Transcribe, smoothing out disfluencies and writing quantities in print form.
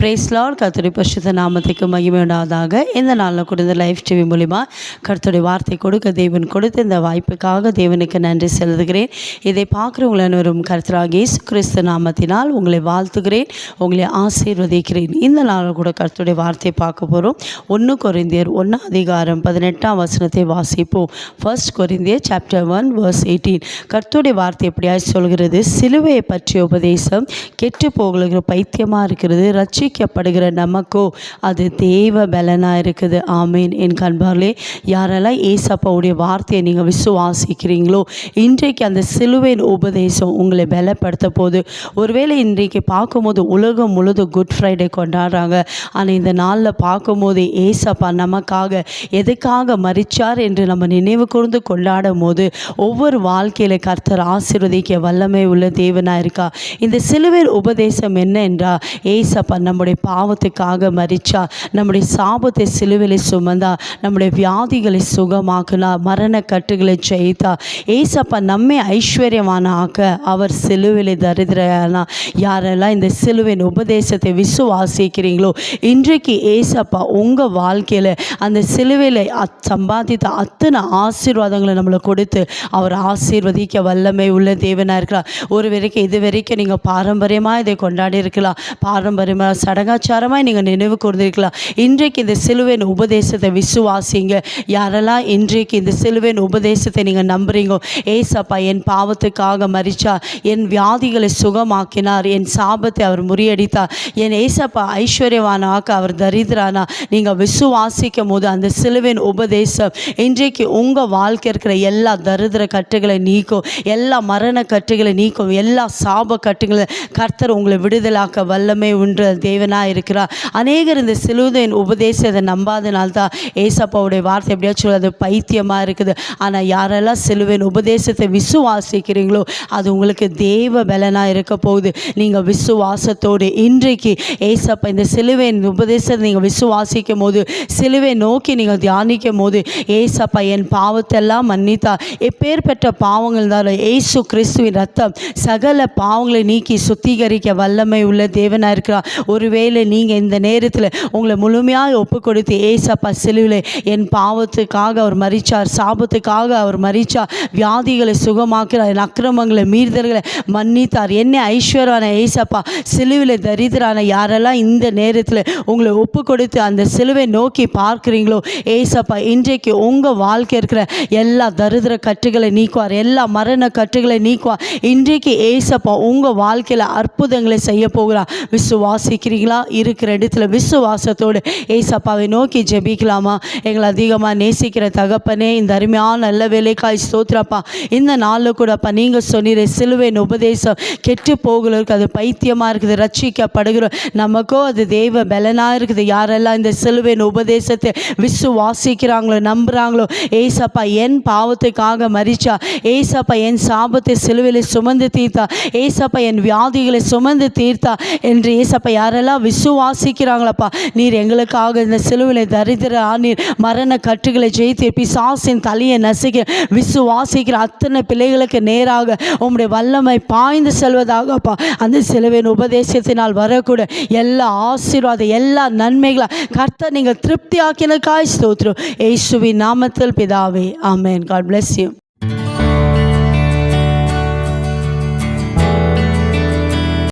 Price Lord. கர்த்தருடைய பரிசுத்த நாமத்துக்கு மகிமை உண்டாவதாக. இந்த நாளில் கூட இந்த லைவ் டிவி மூலிமா கர்த்தருடைய வார்த்தை கொடுக்க தேவன் கொடுத்த இந்த வாய்ப்புக்காக தேவனுக்கு நன்றி செலுத்துகிறேன். இதை பார்க்குறவங்களை அனைவரும் கர்த்தராகிய இயேசு கிறிஸ்து நாமத்தினால் உங்களை வாழ்த்துகிறேன், உங்களை ஆசீர்வதிக்கிறேன். இந்த நாளில் கூட கர்த்தருடைய வார்த்தையை பார்க்க போகிறோம். 1 கொரிந்தியர் 1:18 வாசிப்போம். 1 கொரிந்தியர் சாப்டர் 1:18. கர்த்தருடைய வார்த்தை எப்படியா சொல்கிறது? சிலுவையை பற்றிய உபதேசம் கெட்டு போகிற பைத்தியமாக இருக்கிறது, ரட்சிக்கப்படுகிற நமக்கோ அது தேவ பலனாக இருக்குது. ஆமீன். என் கண்பார்களே, யாரெல்லாம் ஏசப்பாவுடைய வார்த்தையை நீங்கள் விசுவாசிக்கிறீங்களோ இன்றைக்கு அந்த சிலுவையின் உபதேசம் உங்களை பலப்படுத்த போது. ஒருவேளை இன்றைக்கு பார்க்கும்போது உலகம் முழுதும் குட் ஃப்ரைடே கொண்டாடுறாங்க. ஆனால் இந்த நாளில் பார்க்கும்போது ஏசப்பா நமக்காக எதுக்காக மரிச்சார் என்று நம்ம நினைவு கூர்ந்து கொண்டாடும் போது ஒவ்வொரு வாழ்க்கையில் கர்த்தர் ஆசீர்வதிக்க வல்லமை உள்ள தேவனாக இருக்கா. இந்த சிலுவையின் உபதேசம் என்ன என்றால், ஏசப்பா நம்முடைய பாவத்துக்காக மரிச்சா, நம்முடைய சாபத்தை சிலுவையில் சுமந்தா, நம்முடைய வியாதிகளை சுகமாக்குனா, மரண கட்டுகளை ஜெயித்தா. ஏசப்பா நம்மை ஐஸ்வர்யமான ஆக்க அவர் சிலுவையில் தரித்திரனா. யாரெல்லாம் இந்த சிலுவையின் உபதேசத்தை விசுவாசிக்கிறீங்களோ இன்றைக்கு ஏசப்பா உங்கள் வாழ்க்கையில் அந்த சிலுவையில் சம்பாதித்த அத்தனை ஆசீர்வாதங்களை நம்மளை கொடுத்து அவர் ஆசீர்வதிக்க வல்லமை உள்ள தேவனாக இருக்கிறார். ஒரு வரைக்கும் இது வரைக்கும் நீங்கள் பாரம்பரியமாக இதை கொண்டாடி இருக்கலாம், பாரம்பரியமாக சடங்காச்சாரமாக நீங்கள் நினைவு கூர்ந்திருக்கலாம். இன்றைக்கு இந்த சிலுவையின் உபதேசத்தை விசுவாசிங்க. யாரெல்லாம் இன்றைக்கு இந்த சிலுவையின் உபதேசத்தை நீங்கள் நம்புறீங்கோ, ஏசப்பா என் பாவத்துக்காக மரிச்சா, என் வியாதிகளை சுகமாக்கினார், என் சாபத்தை அவர் முறியடித்தார், என் ஏசப்பா ஐஸ்வர்யவானாக்க அவர் தரித்திரானா, நீங்கள் விசுவாசிக்கும் போது அந்த சிலுவையின் உபதேசம் இன்றைக்கு உங்கள் வாழ்க்கை இருக்கிற எல்லா தரித்திர கட்டுகளை நீக்கும், எல்லா மரண கட்டுகளை நீக்கும், எல்லா சாப கட்டுகளை கர்த்தர் உங்களை விடுதலாக்க வல்லமை உண்டு தேவனாக இருக்கிறார். அநேகர் இந்த சிலுவையின் உபதேசத்தை நம்பாதனால்தான் ஏசப்பாவுடைய வார்த்தை எப்படியா சொல்லுது, பைத்தியமாக இருக்குது. ஆனால் யாரெல்லாம் சிலுவையின் உபதேசத்தை விசுவாசிக்கிறீங்களோ அது உங்களுக்கு தேவ பலனாக இருக்க போகுது. நீங்கள் விசுவாசத்தோடு இன்றைக்கு ஏசப்பா இந்த சிலுவையின் உபதேசத்தை நீங்கள் விசுவாசிக்கும் போது, சிலுவை நோக்கி நீங்கள் தியானிக்கும் போது, ஏசப்பா என் பாவத்தெல்லாம் மன்னித்தா, எப்பேற்பட்ட பாவங்கள் இருந்தாலும் ஏசு கிறிஸ்துவின் ரத்தம் சகல பாவங்களை நீக்கி சுத்திகரிக்க வல்லமை உள்ள தேவனாக இருக்கிறார். ஒருவேளை நீங்கள் இந்த நேரத்தில் உங்களை முழுமையாக ஒப்பு கொடுத்து, ஏசப்பா சிலுவையில் என் பாவத்துக்காக அவர் மரித்தார், சாபத்துக்காக அவர் மரித்தார், வியாதிகளை சுகமாக்கிறார், என் அக்கிரமங்களை மீறுதல்களை மன்னித்தார், என்னை ஐஸ்வர்யான ஏசப்பா சிலுவையில் தரித்திரான. யாரெல்லாம் இந்த நேரத்தில் உங்களை ஒப்பு கொடுத்து அந்த சிலுவை நோக்கி பார்க்குறீங்களோ ஏசப்பா இன்றைக்கு உங்கள் வாழ்க்கை இருக்கிற எல்லா தரித்திர கட்டுகளை நீக்குவார், எல்லா மரண கட்டுகளை நீக்குவார். இன்றைக்கு ஏசப்பா உங்கள் வாழ்க்கையில் அற்புதங்களை செய்ய போகிறார். விசுவாசிக்கிறீங்களா? இருக்கிற இடத்துல விசுவாசத்தோடு ஏசப்பாவை நோக்கி ஜெபிக்கலாமா? எங்களை அதிகமாக நேசிக்கிற தகப்பனே, இந்த அருமையான நல்ல வேலைக்காய் ஸ்தோத்திரப்பா. இந்த நாளில் கூடப்பா நீங்கள் சொன்னீர் சிலுவையின் உபதேசம் கெட்டு போகிறவருக்கு அது பைத்தியமாக இருக்குது, ரட்சிக்கப்படுகிறோம் நமக்கோ அது தேவ பலனாக இருக்குது. யாரெல்லாம் இந்த சிலுவையின் உபதேசத்தை விசுவாசிக்கிறாங்களோ நம்புகிறாங்களோ, ஏசப்பா என் பாவத்துக்காக மரிச்சா, ஏசப்பா என் சாபத்தை சிலுவையில் சுமந்து தீர்த்தா, ஏசப்பா என் வியாதிகளை சுமந்து தீர்த்தா என்று ஏசப்பா யாரெல்லாம் விசுவாசிக்கிறாங்களப்பா, நீர் எங்களுக்காக இந்த சிலுவையில் தரித்திர ஆனீர், மரண கட்டுகளை ஜெயித்து பிசாசின் தலையை நசுக்க விசுவாசிக்கிற அத்தனை பிள்ளைகளுக்கு நேராக உம்முடைய வல்லமை பாய்ந்து செல்வதாகப்பா. அந்த சிலுவையின் உபதேசத்தினால் வரக்கூட எல்லா ஆசீர்வாதம், எல்லா நன்மைகளை கர்த்தர் நீங்கள் திருப்தி ஆக்கினதுக்காய் ஸ்தோத்திரம். இயேசுவின் நாமத்தில் பிதாவே, ஆமென். God bless you.